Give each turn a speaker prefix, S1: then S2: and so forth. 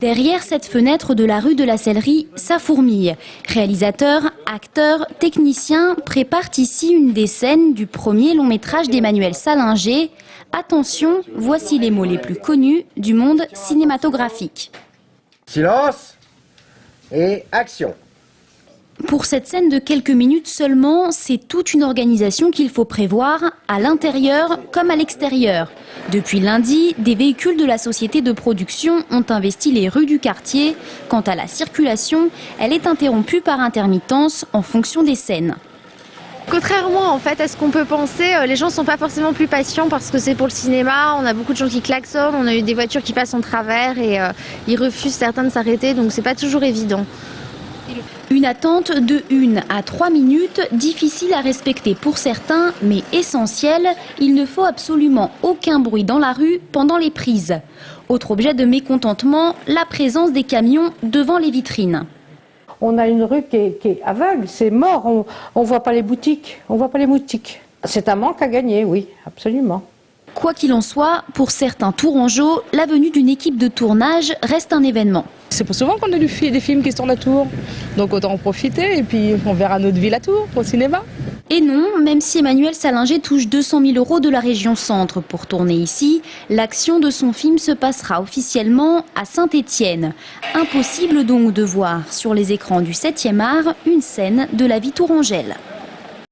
S1: Derrière cette fenêtre de la rue de la Sellerie, ça fourmille. Réalisateurs, acteurs, techniciens préparent ici une des scènes du premier long métrage d'Emmanuel Salinger. Attention, voici les mots les plus connus du monde cinématographique.
S2: Silence et action.
S1: Pour cette scène de quelques minutes seulement, c'est toute une organisation qu'il faut prévoir, à l'intérieur comme à l'extérieur. Depuis lundi, des véhicules de la société de production ont investi les rues du quartier. Quant à la circulation, elle est interrompue par intermittence en fonction des scènes.
S3: Contrairement en fait à ce qu'on peut penser, les gens ne sont pas forcément plus patients parce que c'est pour le cinéma. On a beaucoup de gens qui klaxonnent, on a eu des voitures qui passent en travers et ils refusent certains de s'arrêter, donc c'est pas toujours évident.
S1: Une attente de 1 à 3 minutes, difficile à respecter pour certains, mais essentielle. Il ne faut absolument aucun bruit dans la rue pendant les prises. Autre objet de mécontentement, la présence des camions devant les vitrines.
S4: On a une rue qui est aveugle, c'est mort, on voit pas les boutiques, C'est un manque à gagner, oui, absolument.
S1: Quoi qu'il en soit, pour certains Tourangeaux, la venue d'une équipe de tournage reste un événement.
S5: C'est pour souvent qu'on a des films qui se tournent à Tours, donc autant en profiter et puis on verra notre ville à Tours, au cinéma.
S1: Et non, même si Emmanuel Salinger touche 200 000 € de la région centre pour tourner ici, l'action de son film se passera officiellement à Saint-Étienne. Impossible donc de voir sur les écrans du 7e art une scène de la vie tourangelle.